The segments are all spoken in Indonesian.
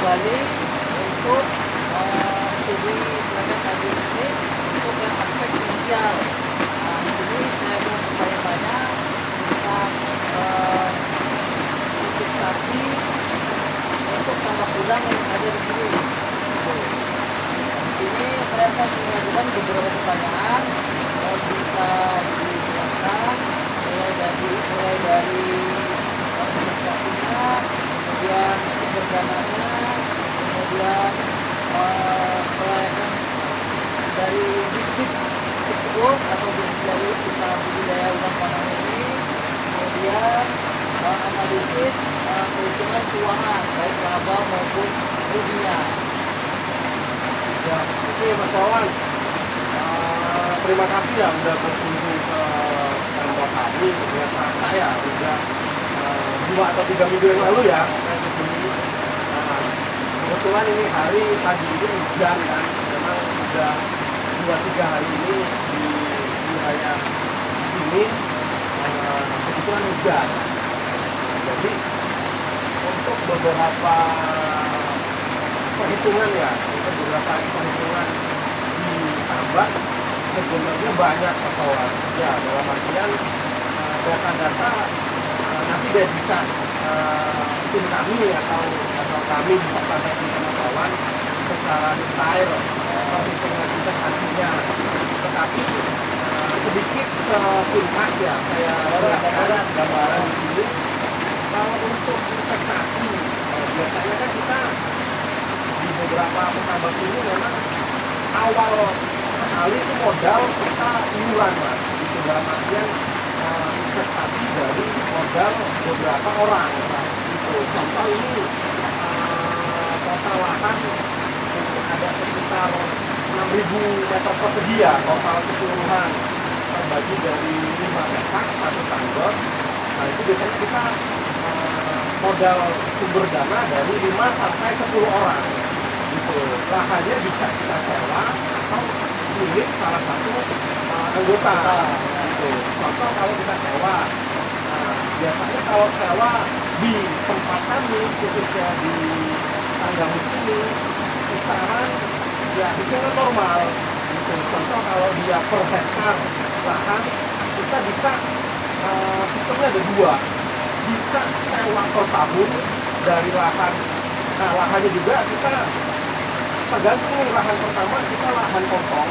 kembali untuk studi pelajaran tadi ini untuk yang aspek finansial. Nah, di sini saya mau bertanya-tanya tentang investasi untuk tambak udang yang ada di sini. Di sini saya akan mengajukan beberapa pertanyaan yang bisa dijelaskan mulai dari investasinya, kemudian sumber dananya, kemudian kelayakan dari bisnis tersebut atau bisnis dari usaha budidaya udang faname ini, kemudian analisis perhitungan keuangan baik laba maupun ruginya. Ya, oke Mas Wawan. Terima kasih ya udah berkunjung ke kantor kami. Ya, saya udah 2 atau 3 minggu yang lalu ya saya di sini. Kebetulan ini hari tadi ini hujan kan, memang sudah 2-3 hari ini di wilayah sini kebetulan hujan. Jadi untuk beberapa perhitungan ya, untuk beberapa perhitungan di tambak sebenarnya banyak pesawat. Ya, dalam artian data-data nanti dia bisa tim kami atau kami bisa sampaikan ke kawan secara detail perhitungan investasinya. Tetapi sedikit singkat ya saya berikan gambaran di sini. Kalau untuk investasi biasanya kan kita di beberapa petambak ini memang awal sekali itu modal kita iuran Mas, itu dalam artian investasi dari modal beberapa orang gitu. Contoh ini total lahan mungkin ada sekitar 6.000 meter persegi ya, total keseluruhan terbagi dari 5 petak 1 tambak. Nah itu biasanya kita modal sumber dana dari 5 sampai 10 orang gitu. Lahannya bisa kita sewa atau milik salah satu anggota gitu. Contoh kalau kita sewa, biasanya kalau sewa di tempat kami khususnya di tangga sini kisaran ya hitungan normal gitu. Contoh kalau dia per hektar lahan kita bisa sistemnya ada 2, bisa sewa per tahun dari lahan. Nah lahannya juga kita tergantung nih, lahan pertama kita lahan kosong,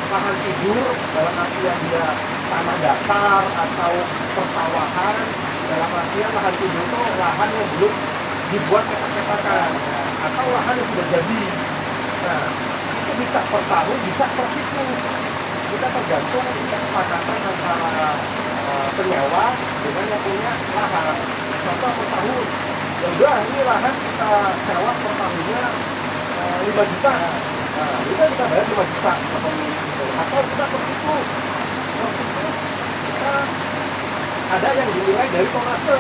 lahan tidur dalam artian dia tanah datar atau persawahan, dalam artian lahan tidur itu lahan yang belum dibuat kepak-kepakan atau lahan yang sudah jadi. Nah itu bisa per tahun, bisa per siklus. Kita tergantung kesepakatan antara penyewa dengan yang punya lahan. Contoh per tahun, ya udah ini lahan kita sewa per tahunnya 5 juta. Nah, kita bayar 5 juta ke pemilik gitu. Atau kita per siklus. Kita ada yang dinilai dari tonase.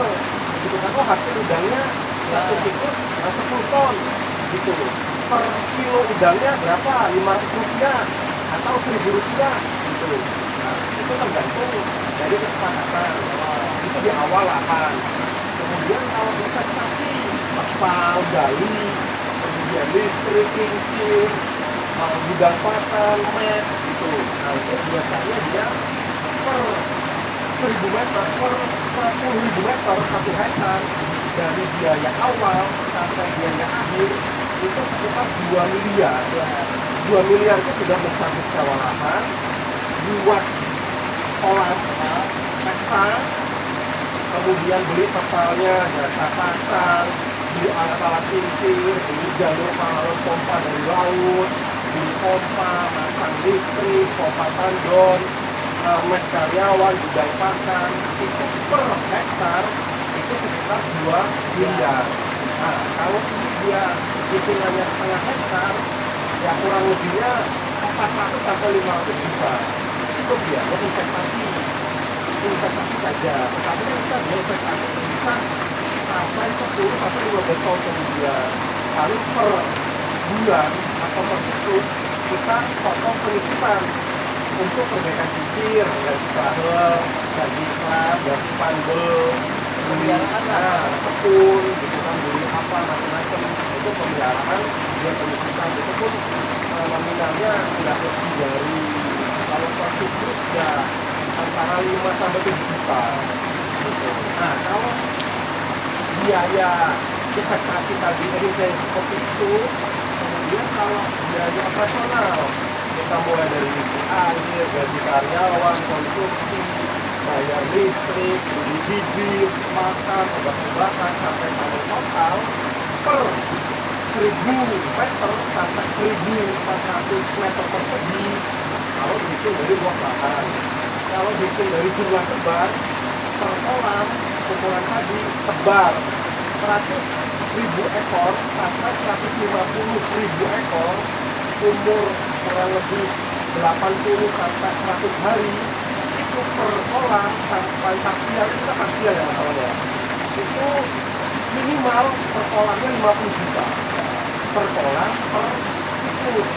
Gitu kan, oh hasil udangnya satu siklus 10 ton gitu. Per kilo udangnya berapa? 500 rupiah atau 1.000 rupiah gitu. Nah, itu tergantung dari kesepakatan. Itu di awal lahan. Kemudian kalau investasi terpal, gali, kemudian listrik, kincir, gudang pakan, mes gitu. Nah itu biasanya dia per 1.000 meter, per 10.000 meter 1 hektar dari biaya awal sampai biaya akhir itu sekitar 2 miliar. 2 miliar itu sudah mencakup sewa lahan, buat kolam, peksa, kemudian beli terpalnya, jasa pasang, beli alat-alat kincir, beli jalur paralel pompa dari laut, beli pompa, masang listrik, pompa tandon, mes karyawan, gudang pakan, itu per hektar itu sekitar 2 miliar. Nah, kalau ini dia hitungannya setengah hektar, ya kurang lebihnya 400 sampai 500 juta. Itu dia investasi saja. Tetapi kan kita investasi bisa sampai 10 sampai 15 tahun kemudian. Lalu per bulan atau per siklus kita potong penisipan untuk perbaikan kincir, gaji kabel, gaji iklan, gaji panggul, pemeliharaan lah. nah, kebun gitu kan, beli apa macam-macam itu pemeliharaan dia penyusutan itu pun nominalnya tidak lebih dari kalau per siklus ya antara 5 sampai 7 juta gitu. Nah kalau biaya investasi tadi seperti itu, kemudian kalau biaya operasional kita mulai dari air, gaji karyawan, konsumsi, bayar listrik, beli bibit, makan, obat-obatan sampai panen total per 1.000 meter sampai 1.400 meter persegi kalau dihitung dari luas lahan. Kalau dihitung dari jumlah tebar per kolam ukuran tadi tebar 100.000 ekor sampai 150.000 ekor, umur kurang lebih 80 sampai 100 hari, itu per kolam sampai parsial, kita parsial ya masalahnya, itu minimal per kolamnya 50 juta per kolam per siklus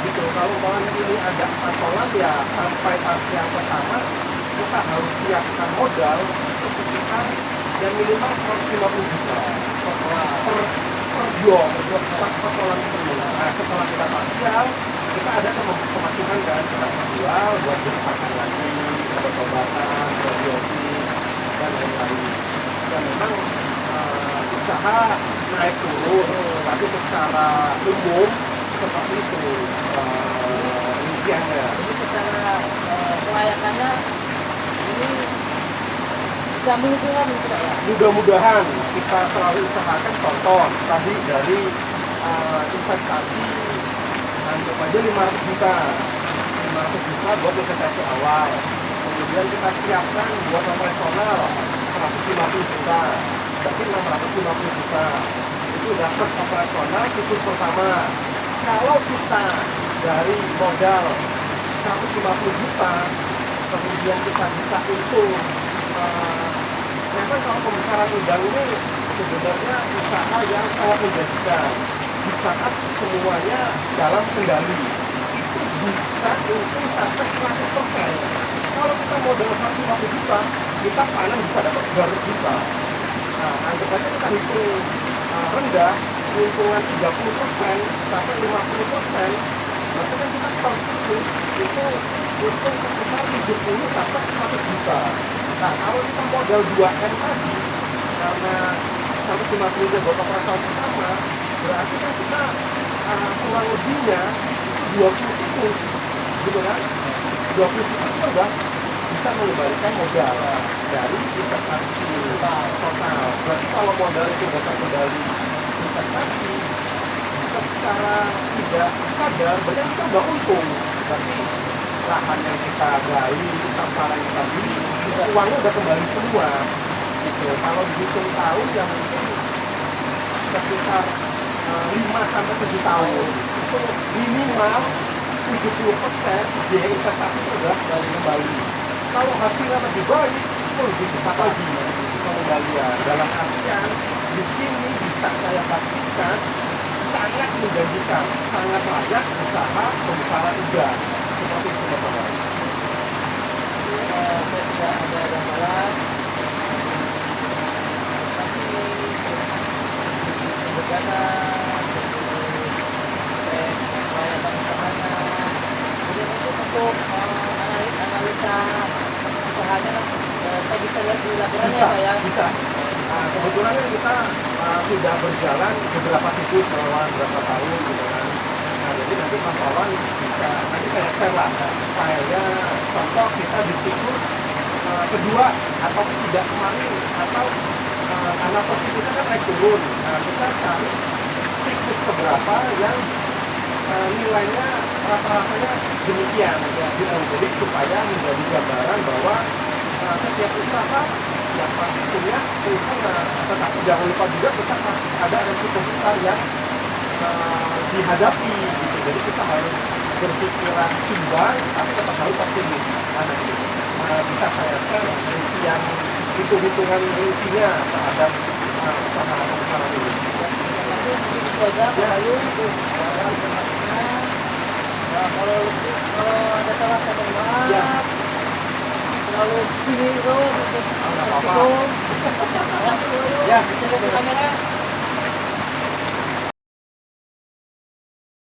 gitu. Kalau kolamnya ini ada 4 kolam ya sampai parsial pertama kita harus siapkan modal sekitar yang minimal 150 juta per kolam per biom per kolam itu. Nah setelah kita parsial kita ada pemasukan kan, kita jual buat beli pakan lagi, obat-obatan, probiotik dan lain-lain. Dan memang usaha naik turun, tapi secara umum seperti itu rinciannya. Jadi secara kelayakannya ini bisa menguntungkan gitu Pak ya. Mudah-mudahan kita selalu usahakan contoh tadi dari investasi anggap aja 500 juta buat investasi awal, kemudian kita siapkan buat operasional 150 juta, berarti 650 juta itu dapat operasional siklus pertama. Kalau kita dari modal 150 juta kemudian kita bisa untung, memang kalau pembesaran udang ini sebenarnya usaha yang sangat menjanjikan di saat semuanya dalam kendali, itu bisa untung sampai 100%. Kalau kita modal 150 juta kita panen bisa dapat 200 juta. Nah anggap aja kita hitung rendah, keuntungan 30% sampai 50%, berarti kan kita per siklus itu untung sekitar 70 sampai 100 juta. Nah kalau kita modal 2M tadi, karena 150 juta buat operasional pertama, berarti kan kita kurang lebihnya itu 20 siklus gitu kan. 20 siklus itu udah bisa mengembalikan modal dari investasi total. Berarti kalau modal itu udah terkendali investasi, secara tidak sadar berarti kita udah untung. Berarti lahan yang kita gali, samparan yang kita beli, uangnya udah kembali semua gitu. Kalau dihitung tahun ya mungkin sekitar 5 sampai 7 tahun itu minimal 70% biaya investasi itu udah dari kembali. Kalau hasilnya lebih baik itu lebih cepat lagi pengembalian. Dalam artian di sini bisa saya pastikan sangat menjanjikan, sangat layak usaha pembesaran udang seperti itu teman-teman. Saya tidak ada gambaran tapi bagaimana kelayakan usahanya. Kemudian untuk analisa usahanya kan saya bisa lihat di laporannya Bisa, Pak ya. bisa. Nah, kebetulan kan kita sudah berjalan beberapa siklus selama beberapa tahun gitu kan. Nah, jadi nanti Mas Wawan bisa, nanti saya share lah. Saya contoh kita di siklus kedua atau tidak kemarin, atau karena persiklusnya kan naik turun. Nah, kita cari siklus keberapa yang nilainya rata-ratanya demikian ya, jadi supaya menjadi gambaran bahwa setiap usaha yang pasti punya keuntungan, tetapi jangan lupa juga kita ada resiko besar yang dihadapi gitu. Jadi kita harus berpikiran imbang tapi tetap harus optimis. Nah, nanti bisa saya share rincian hitung-hitungan rincinya terhadap usaha ini. Nanti mungkin itu aja Pak Bayu untuk informasinya. Nah, kalau ada salah saya mohon maaf. Ya. Terlalu tinggi itu untuk Nggak apa-apa. resiko. Ya. bisa lihat ke kamera.